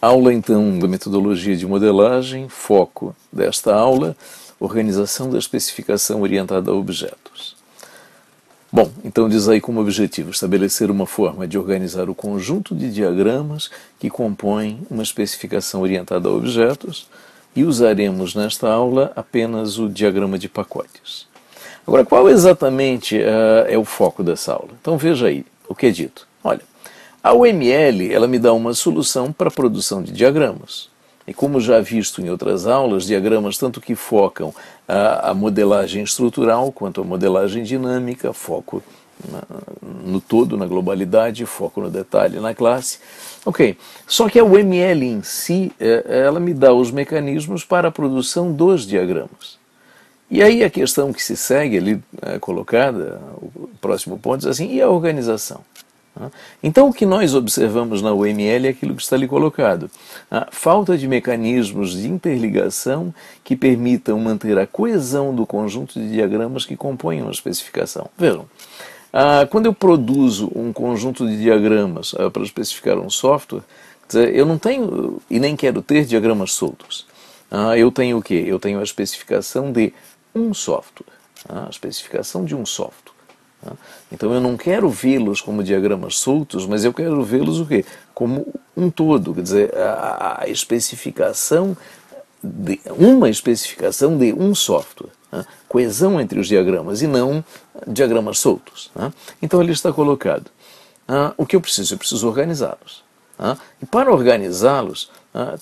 Aula então da metodologia de modelagem, foco desta aula, organização da especificação orientada a objetos. Bom, então diz aí como objetivo estabelecer uma forma de organizar o conjunto de diagramas que compõem uma especificação orientada a objetos e usaremos nesta aula apenas o diagrama de pacotes. Agora, qual exatamente é o foco dessa aula? Então veja aí o que é dito. Olha, a UML ela me dá uma solução para a produção de diagramas. E como já visto em outras aulas, diagramas tanto que focam a modelagem estrutural quanto a modelagem dinâmica, foco no todo, na globalidade, foco no detalhe, na classe. Ok, só que a UML em si, ela me dá os mecanismos para a produção dos diagramas. E aí a questão que se segue ali colocada, o próximo ponto, diz assim, e a organização? Então, o que nós observamos na UML é aquilo que está ali colocado. A falta de mecanismos de interligação que permitam manter a coesão do conjunto de diagramas que compõem uma especificação. Vejam, quando eu produzo um conjunto de diagramas para especificar um software, eu não tenho e nem quero ter diagramas soltos. Eu tenho o quê? Eu tenho a especificação de um software, a especificação de um software. Então eu não quero vê-los como diagramas soltos, mas eu quero vê-los o quê? Como um todo, quer dizer, a especificação de uma especificação de um software, coesão entre os diagramas e não diagramas soltos. Então ali está colocado. O que eu preciso? Eu preciso organizá-los. E para organizá-los,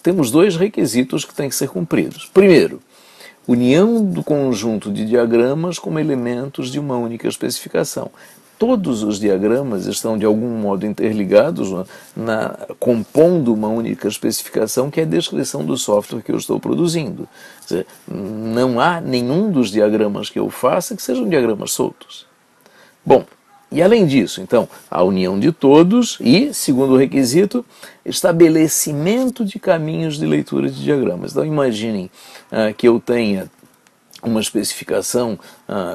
temos dois requisitos que têm que ser cumpridos. Primeiro, união do conjunto de diagramas como elementos de uma única especificação. Todos os diagramas estão de algum modo interligados, compondo uma única especificação que é a descrição do software que eu estou produzindo. Quer dizer, não há nenhum dos diagramas que eu faça que sejam diagramas soltos. Bom, e além disso, então, a união de todos e, segundo requisito, estabelecimento de caminhos de leitura de diagramas. Então, imaginem que eu tenha uma especificação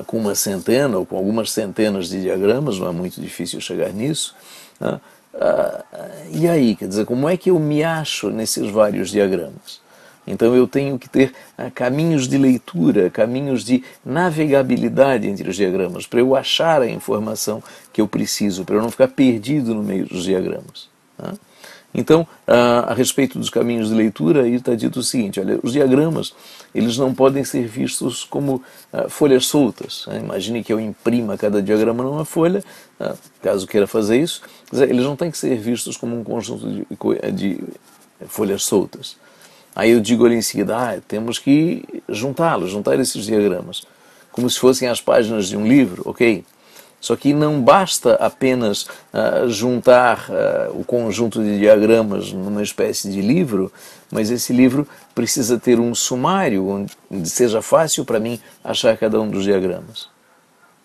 com uma centena ou com algumas centenas de diagramas, não é muito difícil chegar nisso. E aí, quer dizer, como é que eu me acho nesses vários diagramas? Então eu tenho que ter caminhos de leitura, caminhos de navegabilidade entre os diagramas, para eu achar a informação que eu preciso, para eu não ficar perdido no meio dos diagramas. Então, a respeito dos caminhos de leitura, aí está dito o seguinte, olha, os diagramas eles não podem ser vistos como folhas soltas. Imagine que eu imprima cada diagrama numa folha, caso queira fazer isso, eles não têm que ser vistos como um conjunto de folhas soltas. Aí eu digo ali em seguida, temos que juntar esses diagramas, como se fossem as páginas de um livro, ok? Só que não basta apenas juntar o conjunto de diagramas numa espécie de livro, mas esse livro precisa ter um sumário onde seja fácil para mim achar cada um dos diagramas.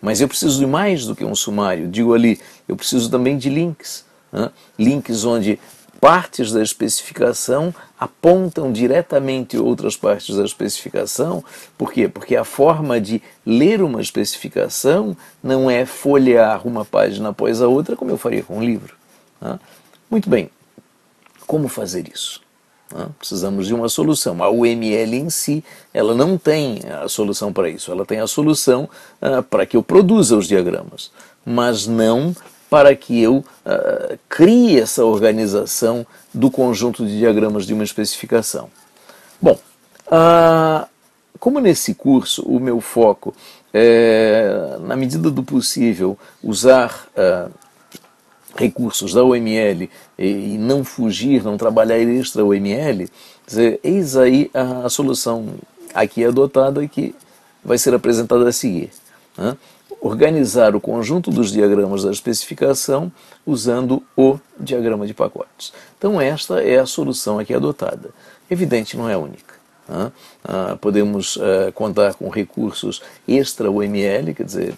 Mas eu preciso de mais do que um sumário, digo ali, eu preciso também de links, links onde partes da especificação apontam diretamente outras partes da especificação. Por quê? Porque a forma de ler uma especificação não é folhear uma página após a outra, como eu faria com um livro. Muito bem, como fazer isso? Precisamos de uma solução. A UML em si, ela não tem a solução para isso. Ela tem a solução para que eu produza os diagramas, mas não para que eu crie essa organização do conjunto de diagramas de uma especificação. Bom, como nesse curso o meu foco é, na medida do possível, usar recursos da UML e não fugir, não trabalhar extra UML, eis aí a solução aqui adotada que vai ser apresentada a seguir. Organizar o conjunto dos diagramas da especificação usando o diagrama de pacotes. Então esta é a solução aqui adotada. Evidente, não é a única. Podemos contar com recursos extra UML, quer dizer,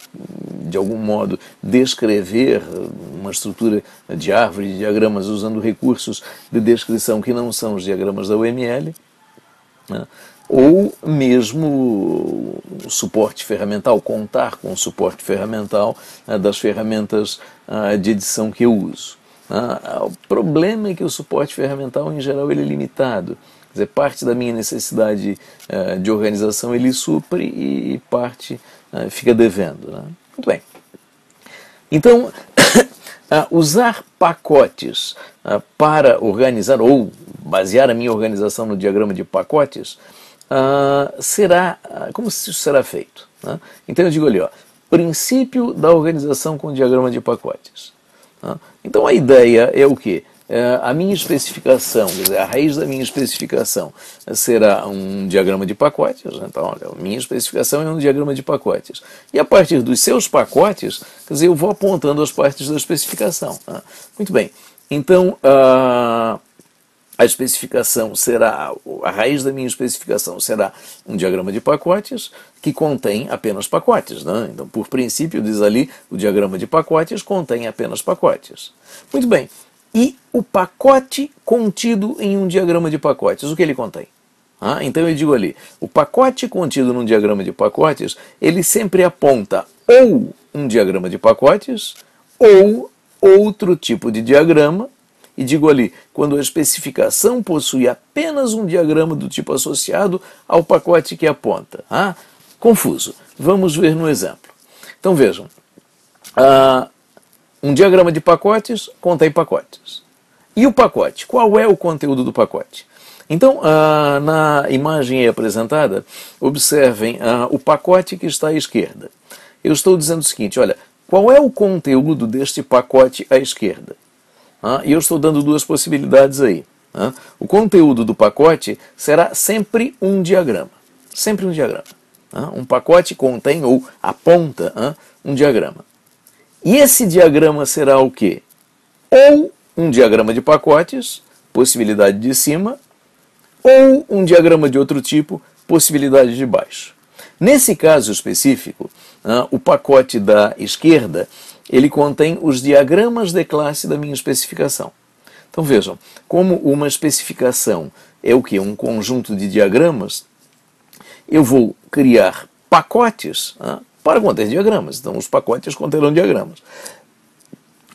de algum modo descrever uma estrutura de árvore de diagramas usando recursos de descrição que não são os diagramas da UML, ou mesmo suporte ferramental, contar com o suporte ferramental das ferramentas de edição que eu uso. O problema é que o suporte ferramental, em geral, ele é limitado. Quer dizer, parte da minha necessidade de organização ele supre e parte fica devendo, né? Muito bem. Então, usar pacotes para organizar ou basear a minha organização no diagrama de pacotes como isso será feito? Né? Então eu digo ali, princípio da organização com diagrama de pacotes. Então a ideia é o quê? A minha especificação, quer dizer, a raiz da minha especificação será um diagrama de pacotes. Então, olha, a minha especificação é um diagrama de pacotes. E a partir dos seus pacotes, quer dizer, eu vou apontando as partes da especificação. Muito bem. Então, a especificação será, a raiz da minha especificação será um diagrama de pacotes que contém apenas pacotes. Né? Então, por princípio, diz ali, o diagrama de pacotes contém apenas pacotes. Muito bem. E o pacote contido em um diagrama de pacotes, o que ele contém? Então eu digo ali, o pacote contido num diagrama de pacotes, ele sempre aponta ou um diagrama de pacotes ou outro tipo de diagrama. E digo ali, quando a especificação possui apenas um diagrama do tipo associado ao pacote que aponta. Confuso. Vamos ver no exemplo. Então vejam, um diagrama de pacotes contém pacotes. E o pacote? Qual é o conteúdo do pacote? Então, na imagem aí apresentada, observem o pacote que está à esquerda. Eu estou dizendo o seguinte, olha, qual é o conteúdo deste pacote à esquerda? E eu estou dando duas possibilidades aí. O conteúdo do pacote será sempre um diagrama. Sempre um diagrama. Um pacote contém ou aponta um diagrama. E esse diagrama será o quê? Ou um diagrama de pacotes, possibilidade de cima, ou um diagrama de outro tipo, possibilidade de baixo. Nesse caso específico, o pacote da esquerda, ele contém os diagramas de classe da minha especificação. Então vejam, como uma especificação é o quê? Um conjunto de diagramas, eu vou criar pacotes para conter diagramas. Então os pacotes conterão diagramas.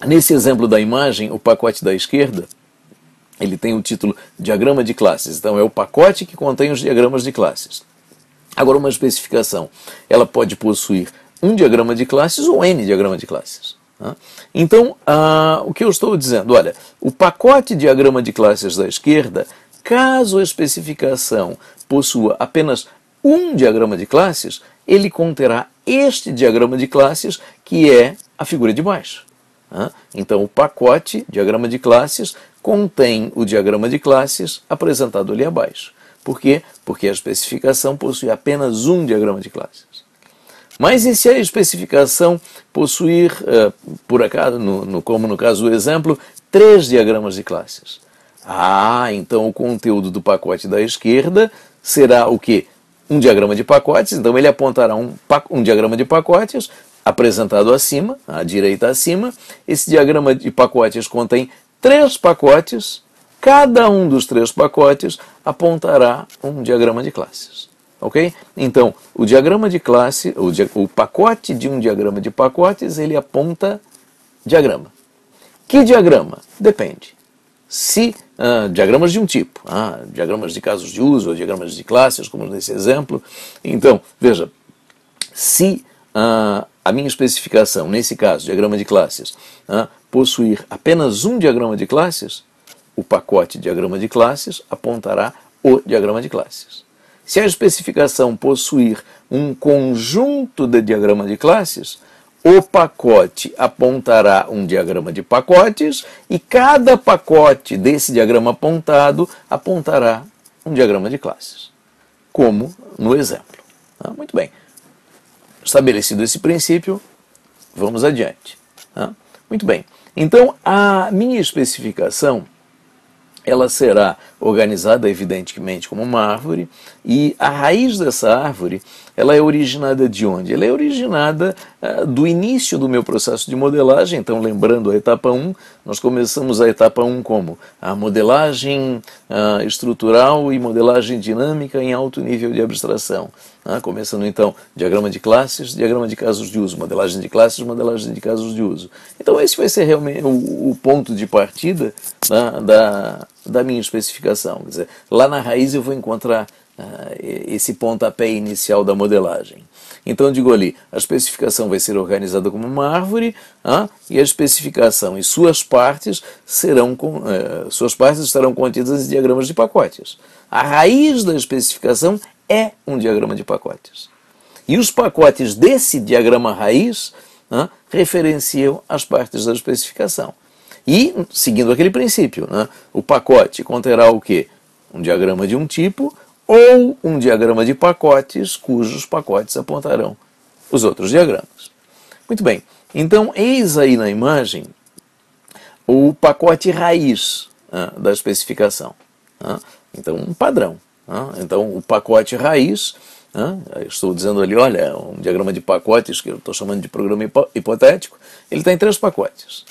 Nesse exemplo da imagem, o pacote da esquerda, ele tem o título Diagrama de Classes. Então é o pacote que contém os diagramas de classes. Agora uma especificação, ela pode possuir um diagrama de classes ou N diagrama de classes. Então, o que eu estou dizendo? Olha, o pacote diagrama de classes da esquerda, caso a especificação possua apenas um diagrama de classes, ele conterá este diagrama de classes, que é a figura de baixo. Então, o pacote, diagrama de classes, contém o diagrama de classes apresentado ali abaixo. Por quê? Porque a especificação possui apenas um diagrama de classes. Mas e se a especificação possuir, por acaso, como no caso do exemplo, 3 diagramas de classes? Então o conteúdo do pacote da esquerda será o quê? Um diagrama de pacotes, então ele apontará um diagrama de pacotes apresentado acima, à direita acima. Esse diagrama de pacotes contém 3 pacotes, cada um dos 3 pacotes apontará um diagrama de classes. Ok? Então, o diagrama de classe, o pacote de um diagrama de pacotes, ele aponta diagrama. Que diagrama? Depende. Se diagramas de um tipo, diagramas de casos de uso, ou diagramas de classes, como nesse exemplo. Então, veja, se a minha especificação, nesse caso, diagrama de classes, possuir apenas um diagrama de classes, o pacote diagrama de classes apontará o diagrama de classes. Se a especificação possuir um conjunto de diagrama de classes, o pacote apontará um diagrama de pacotes e cada pacote desse diagrama apontado apontará um diagrama de classes, como no exemplo. Muito bem. Estabelecido esse princípio, vamos adiante. Muito bem. Então, a minha especificação, ela será organizada, evidentemente, como uma árvore, e a raiz dessa árvore, ela é originada de onde? Ela é originada do início do meu processo de modelagem. Então, lembrando a etapa 1, nós começamos a etapa 1 como a modelagem estrutural e modelagem dinâmica em alto nível de abstração. Começando então, diagrama de classes, diagrama de casos de uso, modelagem de classes, modelagem de casos de uso. Então esse vai ser realmente o ponto de partida da minha especificação. Quer dizer, lá na raiz eu vou encontrar esse pontapé inicial da modelagem. Então eu digo ali, a especificação vai ser organizada como uma árvore, e a especificação e suas partes estarão contidas em diagramas de pacotes. A raiz da especificação é um diagrama de pacotes. E os pacotes desse diagrama raiz referenciam as partes da especificação. E, seguindo aquele princípio, o pacote conterá o quê? Um diagrama de um tipo ou um diagrama de pacotes cujos pacotes apontarão os outros diagramas. Muito bem, então eis aí na imagem o pacote raiz da especificação. Então, um padrão. Então, o pacote raiz, estou dizendo ali, olha, um diagrama de pacotes, que eu estou chamando de programa hipotético, ele está em 3 pacotes.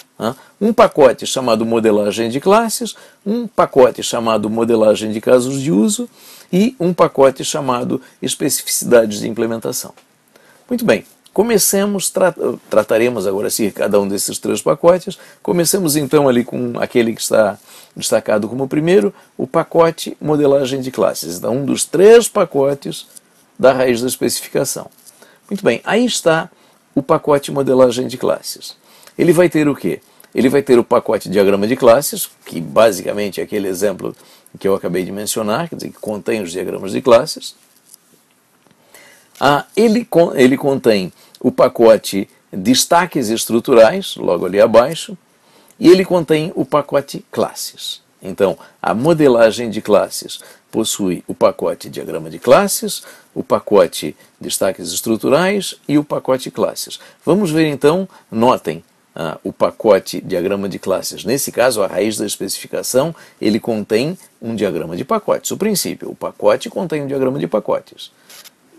Um pacote chamado modelagem de classes, um pacote chamado modelagem de casos de uso e um pacote chamado especificidades de implementação. Muito bem, comecemos, trataremos agora sim cada um desses 3 pacotes. Comecemos então ali com aquele que está destacado como primeiro, o pacote modelagem de classes. Então, um dos 3 pacotes da raiz da especificação. Muito bem, aí está o pacote modelagem de classes. Ele vai ter o quê? Ele vai ter o pacote diagrama de classes, que basicamente é aquele exemplo que eu acabei de mencionar, quer dizer, que contém os diagramas de classes. Ele contém o pacote destaques estruturais, logo ali abaixo, e ele contém o pacote classes. Então, a modelagem de classes possui o pacote diagrama de classes, o pacote destaques estruturais e o pacote classes. Vamos ver então, notem, o pacote diagrama de classes. Nesse caso, a raiz da especificação, ele contém um diagrama de pacotes. O princípio, o pacote contém um diagrama de pacotes.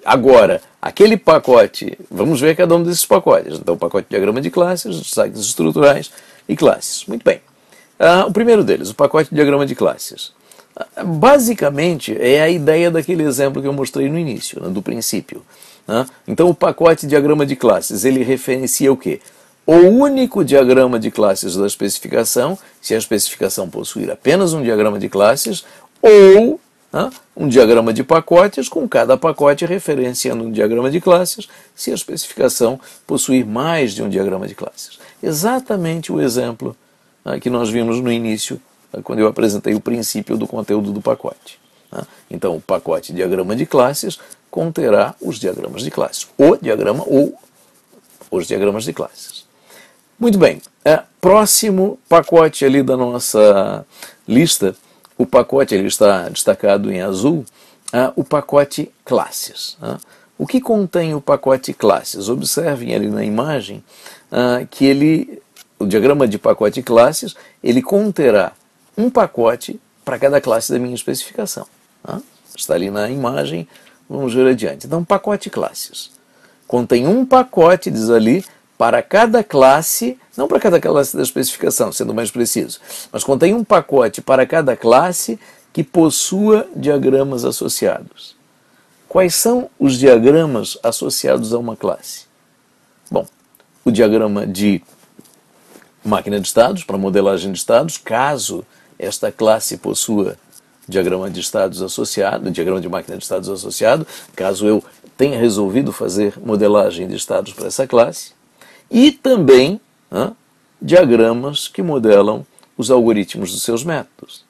Agora, aquele pacote, vamos ver cada um desses pacotes. Então, o pacote diagrama de classes, destaques estruturais e classes. Muito bem. O primeiro deles, o pacote diagrama de classes. Basicamente, é a ideia daquele exemplo que eu mostrei no início, do princípio. Então, o pacote diagrama de classes, ele referencia o quê? O único diagrama de classes da especificação, se a especificação possuir apenas um diagrama de classes, ou um diagrama de pacotes, com cada pacote referenciando um diagrama de classes, se a especificação possuir mais de um diagrama de classes. Exatamente o exemplo que nós vimos no início, quando eu apresentei o princípio do conteúdo do pacote. Então, o pacote diagrama de classes conterá os diagramas de classes, o diagrama ou os diagramas de classes. Muito bem, próximo pacote ali da nossa lista, o pacote ele está destacado em azul, o pacote classes. O que contém o pacote classes? Observem ali na imagem que o diagrama de pacote classes, ele conterá um pacote para cada classe da minha especificação. Está ali na imagem, vamos ver adiante. Então, pacote classes. Contém um pacote, diz ali, para cada classe, não para cada classe da especificação, sendo mais preciso, mas contém um pacote para cada classe que possua diagramas associados. Quais são os diagramas associados a uma classe? Bom, o diagrama de máquina de estados, para modelagem de estados, caso esta classe possua diagrama de estados associado, diagrama de máquina de estados associado, caso eu tenha resolvido fazer modelagem de estados para essa classe, e também diagramas que modelam os algoritmos dos seus métodos.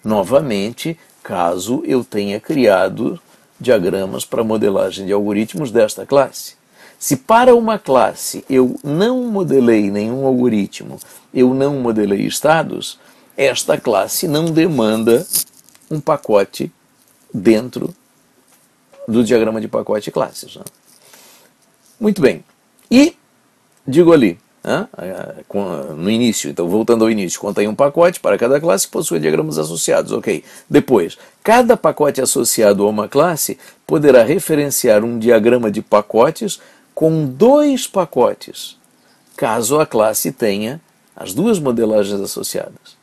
Novamente, caso eu tenha criado diagramas para modelagem de algoritmos desta classe. Se para uma classe eu não modelei nenhum algoritmo, eu não modelei estados, esta classe não demanda um pacote dentro do diagrama de pacote classes. Muito bem. E, digo ali, no início, então voltando ao início, contém um pacote para cada classe que possui diagramas associados, ok. Depois, cada pacote associado a uma classe poderá referenciar um diagrama de pacotes com 2 pacotes, caso a classe tenha as 2 modelagens associadas.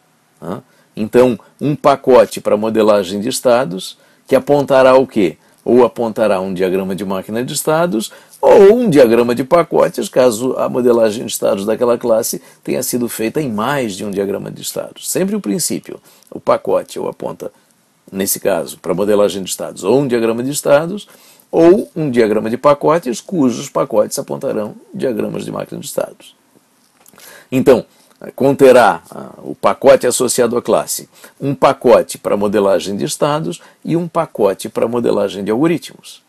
Então, um pacote para modelagem de estados, que apontará o quê? Ou apontará um diagrama de máquina de estados, ou um diagrama de pacotes, caso a modelagem de estados daquela classe tenha sido feita em mais de um diagrama de estados. Sempre o princípio, o pacote ou aponta, nesse caso, para modelagem de estados, ou um diagrama de estados, ou um diagrama de pacotes, cujos pacotes apontarão diagramas de máquina de estados. Então, conterá o pacote associado à classe, um pacote para modelagem de estados e um pacote para modelagem de algoritmos.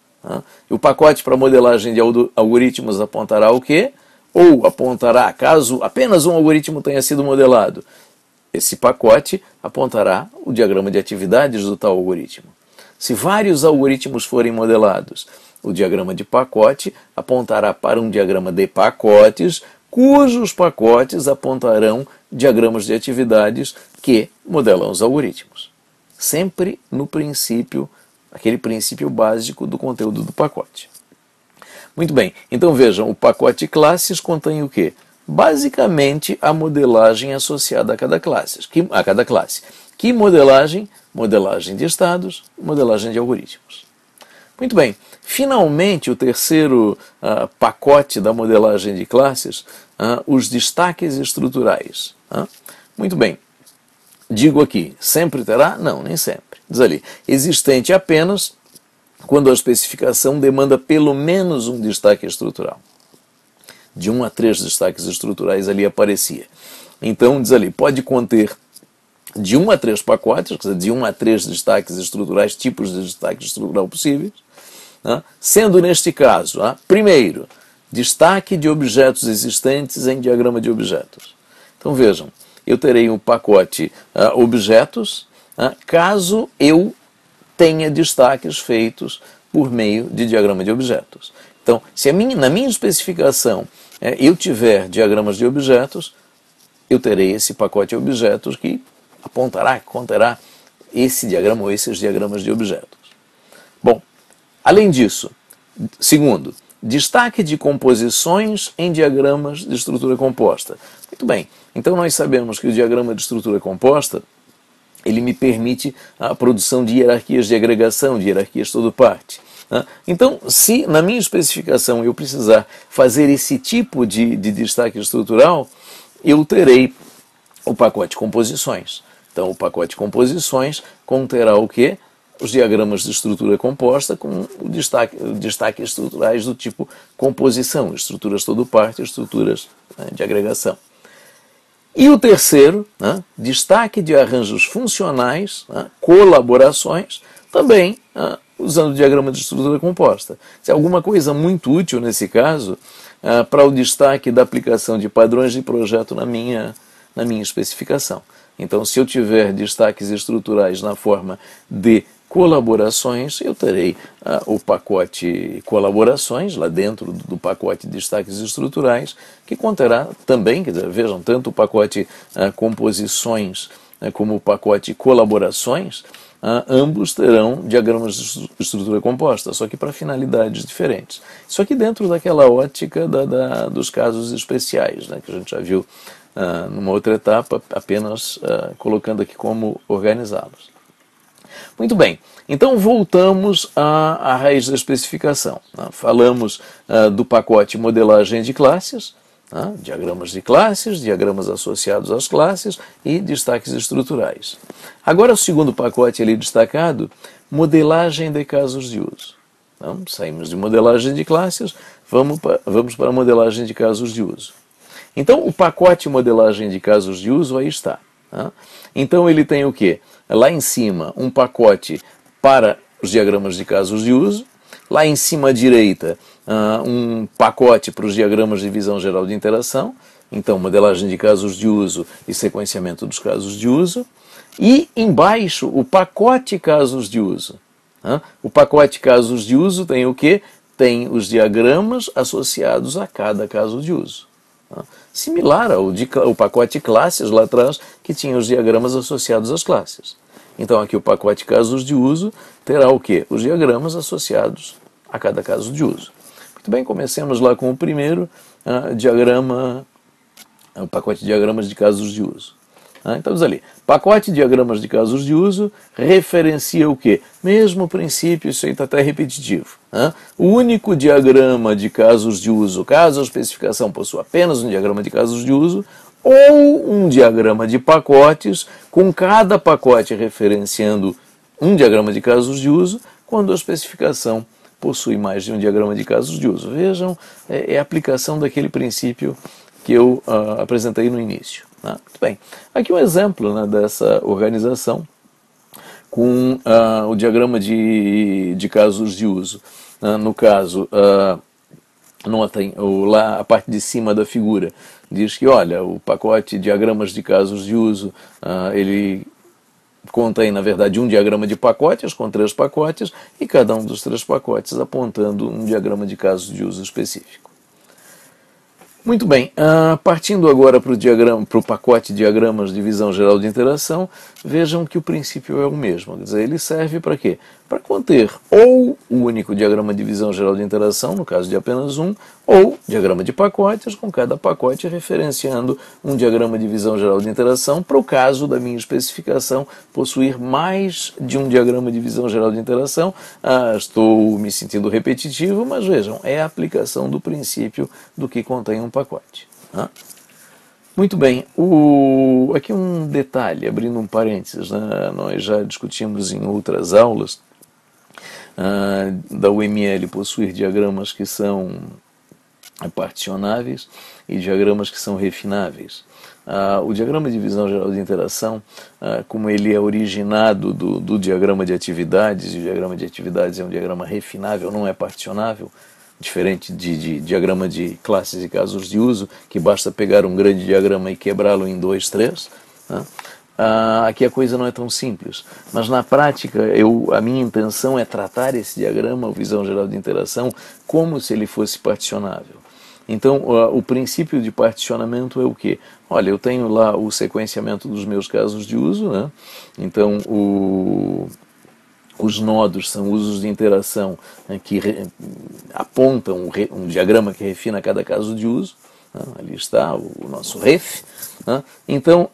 O pacote para modelagem de algoritmos apontará o quê? Ou apontará, caso apenas um algoritmo tenha sido modelado, esse pacote apontará o diagrama de atividades do tal algoritmo. Se vários algoritmos forem modelados, o diagrama de pacote apontará para um diagrama de pacotes, cujos pacotes apontarão diagramas de atividades que modelam os algoritmos. Sempre no princípio, aquele princípio básico do conteúdo do pacote. Muito bem, então vejam, o pacote classes contém o quê? Basicamente a modelagem associada a cada classe. Que modelagem? Modelagem de estados, modelagem de algoritmos. Muito bem, finalmente o terceiro pacote da modelagem de classes, os destaques estruturais. Muito bem, digo aqui, sempre terá? Não, nem sempre. Diz ali, existente apenas quando a especificação demanda pelo menos um destaque estrutural. De 1 a 3 destaques estruturais ali aparecia. Então, diz ali, pode conter de 1 a 3 pacotes, quer dizer, de 1 a 3 destaques estruturais, tipos de destaque estrutural possíveis, sendo neste caso, primeiro, destaque de objetos existentes em diagrama de objetos. Então vejam, eu terei um pacote objetos, caso eu tenha destaques feitos por meio de diagrama de objetos. Então, se na minha especificação eu tiver diagramas de objetos, eu terei esse pacote objetos que conterá esse diagrama ou esses diagramas de objetos. Bom, além disso, segundo, destaque de composições em diagramas de estrutura composta. Muito bem, então nós sabemos que o diagrama de estrutura composta, ele me permite a produção de hierarquias de agregação, de hierarquias todo parte. Então, se na minha especificação eu precisar fazer esse tipo de destaque estrutural, eu terei o pacote composições. Então, o pacote composições conterá o quê? Os diagramas de estrutura composta com destaque estruturais do tipo composição, estruturas todo parte, estruturas de agregação. E o terceiro, destaque de arranjos funcionais, colaborações, também usando o diagrama de estrutura composta. Se alguma coisa muito útil nesse caso para o destaque da aplicação de padrões de projeto na minha especificação. Então, se eu tiver destaques estruturais na forma de colaborações, eu terei o pacote colaborações, lá dentro do pacote destaques estruturais, que conterá também, quer dizer, vejam, tanto o pacote composições como o pacote colaborações, ambos terão diagramas de estrutura composta, só que para finalidades diferentes. Isso aqui dentro daquela ótica dos casos especiais, que a gente já viu numa outra etapa, apenas colocando aqui como organizá-los. Muito bem, então voltamos à raiz da especificação. Falamos do pacote modelagem de classes, diagramas de classes, diagramas associados às classes e destaques estruturais. Agora o segundo pacote ali destacado, modelagem de casos de uso. Então, saímos de modelagem de classes, vamos para a modelagem de casos de uso. Então, o pacote modelagem de casos de uso aí está. Então, ele tem o quê? Lá em cima, um pacote para os diagramas de casos de uso. Lá em cima à direita, um pacote para os diagramas de visão geral de interação. Então, modelagem de casos de uso e sequenciamento dos casos de uso. E embaixo, o pacote casos de uso. O pacote casos de uso tem o quê? Tem os diagramas associados a cada caso de uso. Similar ao pacote classes lá atrás, que tinha os diagramas associados às classes. Então aqui o pacote casos de uso terá o quê? Os diagramas associados a cada caso de uso. Muito bem, comecemos lá com o primeiro diagrama, o pacote de diagramas de casos de uso. Então diz ali, pacote de diagramas de casos de uso referencia o quê? Mesmo princípio, isso aí está até repetitivo. O único diagrama de casos de uso, caso a especificação possua apenas um diagrama de casos de uso, ou um diagrama de pacotes, com cada pacote referenciando um diagrama de casos de uso, quando a especificação possui mais de um diagrama de casos de uso. Vejam, é a aplicação daquele princípio que eu apresentei no início. Muito bem. Aqui um exemplo dessa organização com o diagrama de casos de uso. No caso, notem, lá a parte de cima da figura diz que, olha, o pacote de diagramas de casos de uso, ele contém, na verdade, um diagrama de pacotes com 3 pacotes e cada um dos 3 pacotes apontando um diagrama de casos de uso específico. Muito bem, partindo agora para o pacote de diagramas de visão geral de interação, vejam que o princípio é o mesmo. Quer dizer, ele serve para quê? Para conter ou o único diagrama de visão geral de interação, no caso de apenas um, ou diagrama de pacotes, com cada pacote referenciando um diagrama de visão geral de interação, para o caso da minha especificação possuir mais de um diagrama de visão geral de interação. Estou me sentindo repetitivo, mas vejam, é a aplicação do princípio do que contém um pacote. Muito bem, aqui um detalhe, abrindo um parênteses, nós já discutimos em outras aulas da UML possuir diagramas que são particionáveis e diagramas que são refináveis. O diagrama de visão geral de interação, como ele é originado do diagrama de atividades, e o diagrama de atividades é um diagrama refinável, não é particionável, diferente de diagrama de classes e casos de uso, que basta pegar um grande diagrama e quebrá-lo em 2, 3. Aqui a coisa não é tão simples, mas na prática a minha intenção é tratar esse diagrama, a visão geral de interação, como se ele fosse particionável. Então, o princípio de particionamento é o quê? Olha, eu tenho lá o sequenciamento dos meus casos de uso, então os nodos são usos de interação que apontam um diagrama que refina cada caso de uso. Ali está o nosso ref. Então,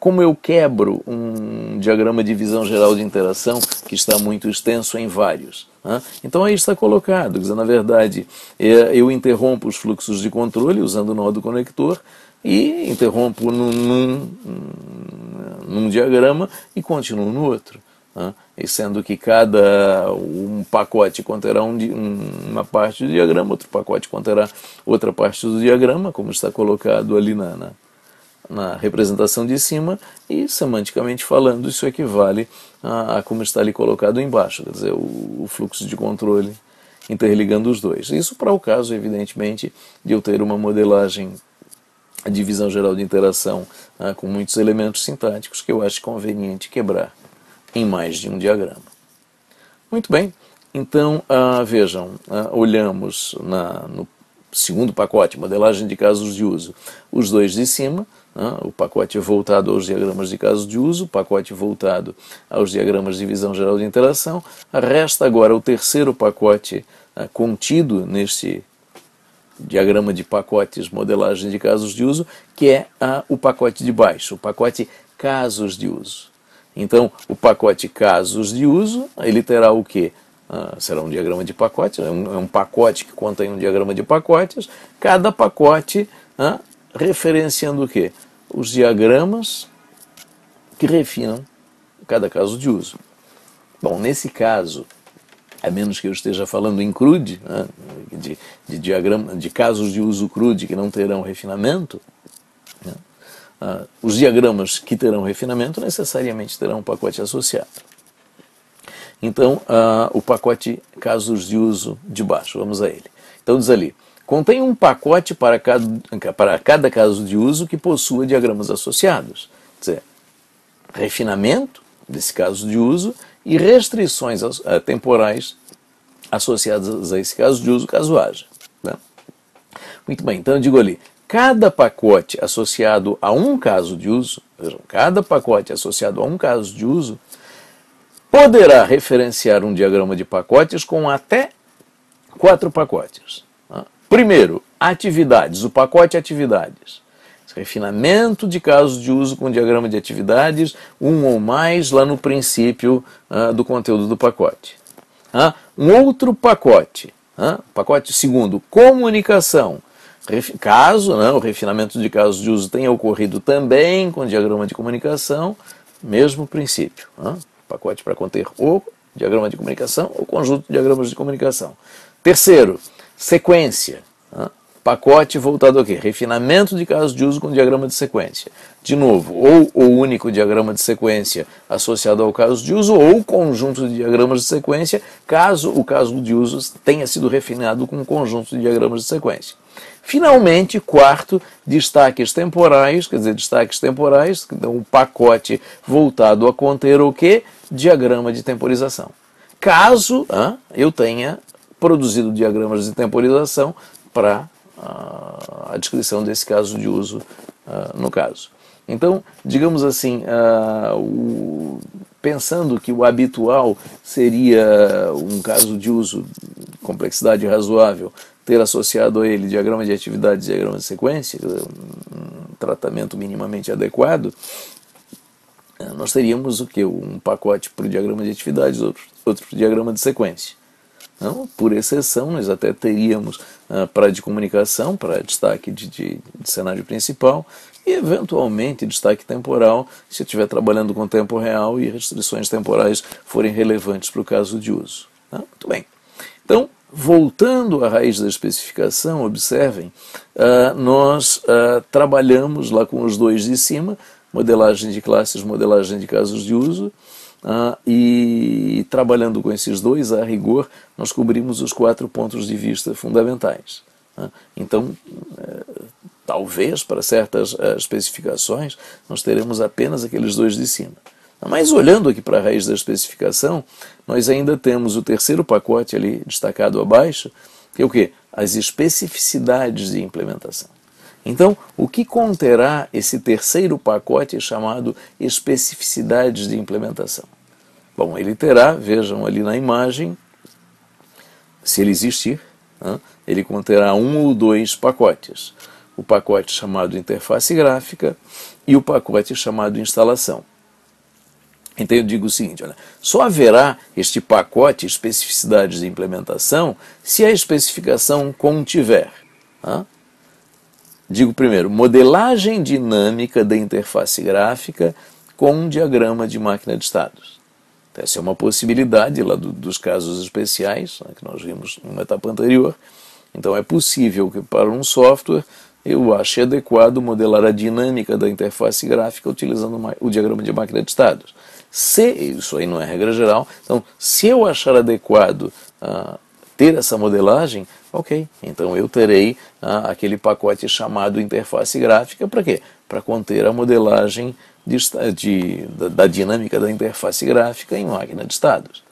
como eu quebro um diagrama de visão geral de interação que está muito extenso em vários? Então aí está colocado, quer dizer, na verdade, eu interrompo os fluxos de controle usando o nó do conector e interrompo num diagrama e continuo no outro. E sendo que um pacote conterá uma parte do diagrama, outro pacote conterá outra parte do diagrama, como está colocado ali na representação de cima, e semanticamente falando, isso equivale a como está ali colocado embaixo, quer dizer, o fluxo de controle interligando os dois. Isso para o caso, evidentemente, de eu ter uma modelagem de visão geral de interação com muitos elementos sintáticos que eu acho conveniente quebrar em mais de um diagrama. Muito bem, então vejam, olhamos no segundo pacote, modelagem de casos de uso, os dois de cima, o pacote voltado aos diagramas de casos de uso, o pacote voltado aos diagramas de visão geral de interação. Resta agora o terceiro pacote contido neste diagrama de pacotes, modelagem de casos de uso, que é o pacote de baixo, o pacote casos de uso. Então, o pacote casos de uso, ele terá o quê? Será um diagrama de pacotes, é um pacote que contém um diagrama de pacotes, cada pacote referenciando o quê? Os diagramas que refinam cada caso de uso. Bom, nesse caso, a menos que eu esteja falando em CRUD, de casos de uso CRUD que não terão refinamento, os diagramas que terão refinamento necessariamente terão um pacote associado. Então, o pacote casos de uso de baixo, vamos a ele. Então diz ali, contém um pacote para cada caso de uso que possua diagramas associados. Quer dizer, refinamento desse caso de uso e restrições temporais associadas a esse caso de uso, caso haja. Muito bem, então eu digo ali, cada pacote associado a um caso de uso, vejam, cada pacote associado a um caso de uso, poderá referenciar um diagrama de pacotes com até 4 pacotes. Primeiro, atividades, o pacote atividades. Refinamento de casos de uso com diagrama de atividades, um ou mais, lá no princípio do conteúdo do pacote. Um outro pacote, pacote segundo, comunicação. Caso o refinamento de casos de uso tenha ocorrido também com diagrama de comunicação, mesmo princípio. Pacote para conter o diagrama de comunicação ou conjunto de diagramas de comunicação. Terceiro, sequência. Pacote voltado ao quê? Refinamento de casos de uso com diagrama de sequência. De novo, ou o único diagrama de sequência associado ao caso de uso, ou conjunto de diagramas de sequência, caso o caso de uso tenha sido refinado com um conjunto de diagramas de sequência. Finalmente, quarto, destaques temporais, quer dizer, destaques temporais, então um pacote voltado a conter o quê? Diagrama de temporização. Caso eu tenha produzido diagramas de temporização para a descrição desse caso de uso no caso. Então, digamos assim, pensando que o habitual seria um caso de uso, complexidade razoável, ter associado a ele diagrama de atividade e diagrama de sequência, um tratamento minimamente adequado, nós teríamos o quê? Um pacote para o diagrama de atividades, outro para o diagrama de sequência. Não, por exceção, nós até teríamos para de comunicação, para destaque de cenário principal, e eventualmente destaque temporal, se eu estiver trabalhando com tempo real e restrições temporais forem relevantes para o caso de uso. Muito bem. Então, voltando à raiz da especificação, observem, nós trabalhamos lá com os dois de cima, modelagem de classes, modelagem de casos de uso, e trabalhando com esses dois, a rigor, nós cobrimos os 4 pontos de vista fundamentais. Então, talvez, para certas especificações, nós teremos apenas aqueles dois de cima. Mas olhando aqui para a raiz da especificação, nós ainda temos o terceiro pacote ali destacado abaixo, que é o quê? As especificidades de implementação. Então, o que conterá esse terceiro pacote chamado especificidades de implementação? Bom, ele terá, vejam ali na imagem, se ele existir, ele conterá 1 ou 2 pacotes. O pacote chamado interface gráfica e o pacote chamado instalação. Então eu digo o seguinte, olha, só haverá este pacote especificidades de implementação se a especificação contiver. Digo primeiro, modelagem dinâmica da interface gráfica com um diagrama de máquina de estados. Então, essa é uma possibilidade lá dos casos especiais, que nós vimos numa etapa anterior. Então é possível que para um software eu ache adequado modelar a dinâmica da interface gráfica utilizando o diagrama de máquina de estados. Se isso aí não é regra geral, então se eu achar adequado ter essa modelagem, ok, então eu terei aquele pacote chamado interface gráfica, para quê? Para conter a modelagem da dinâmica da interface gráfica em máquina de estados.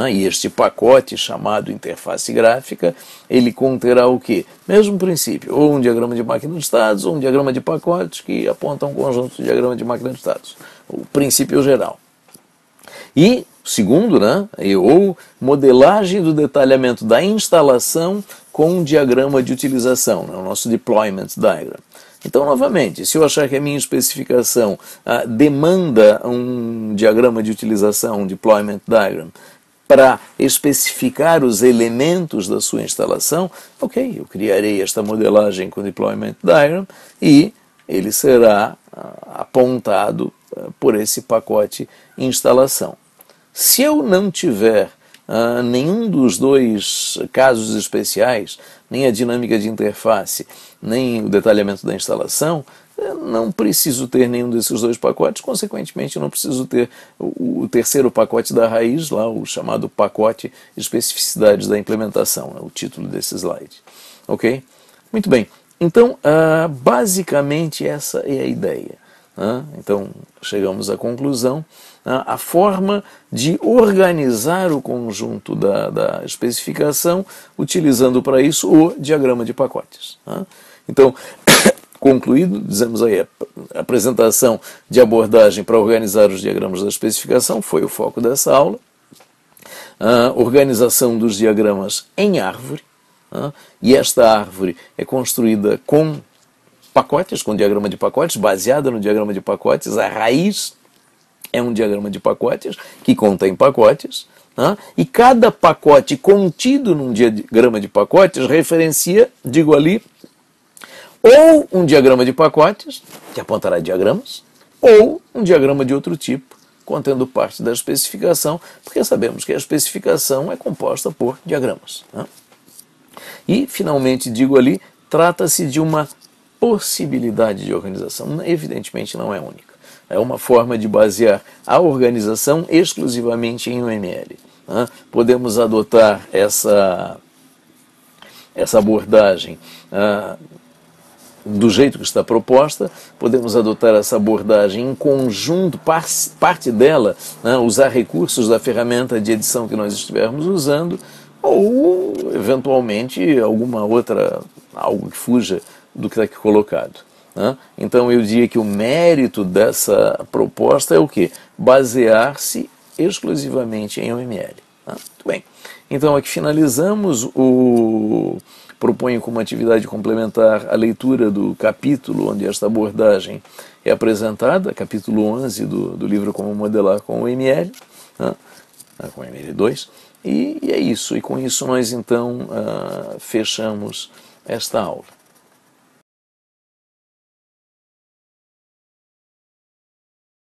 E este pacote chamado interface gráfica, ele conterá o quê? Mesmo princípio, ou um diagrama de máquina de estados, ou um diagrama de pacotes que aponta um conjunto de diagrama de máquina de estados. O princípio geral. E, segundo, ou modelagem do detalhamento da instalação com um diagrama de utilização, o nosso deployment diagram. Então, novamente, se eu achar que a minha especificação demanda um diagrama de utilização, um deployment diagram, para especificar os elementos da sua instalação, ok, eu criarei esta modelagem com deployment diagram e ele será apontado por esse pacote instalação. Se eu não tiver nenhum dos dois casos especiais, nem a dinâmica de interface, nem o detalhamento da instalação, não preciso ter nenhum desses dois pacotes, consequentemente eu não preciso ter o terceiro pacote da raiz, lá o chamado pacote especificidades da implementação, é o título desse slide. Ok? Muito bem, então basicamente essa é a ideia. Então chegamos à conclusão, a forma de organizar o conjunto da especificação, utilizando para isso o diagrama de pacotes. Então, concluído, dizemos aí, a apresentação de abordagem para organizar os diagramas da especificação foi o foco dessa aula. organização dos diagramas em árvore, e esta árvore é construída com pacotes, com diagrama de pacotes, baseada no diagrama de pacotes. A raiz é um diagrama de pacotes que contém pacotes, e cada pacote contido num diagrama de pacotes referencia, digo ali, ou um diagrama de pacotes, que apontará diagramas, ou um diagrama de outro tipo, contendo parte da especificação, porque sabemos que a especificação é composta por diagramas. E, finalmente, digo ali, trata-se de uma possibilidade de organização. Evidentemente não é única. É uma forma de basear a organização exclusivamente em UML. Podemos adotar essa abordagem do jeito que está proposta, podemos adotar essa abordagem em conjunto, parte dela, usar recursos da ferramenta de edição que nós estivermos usando, ou, eventualmente, alguma outra, algo que fuja do que está aqui colocado. Então, eu diria que o mérito dessa proposta é o quê? Basear-se exclusivamente em UML. Muito bem. Então, aqui finalizamos. Proponho como atividade complementar a leitura do capítulo onde esta abordagem é apresentada, capítulo 11 do livro Como Modelar com UML, com UML2, e é isso. E com isso nós, então, fechamos esta aula.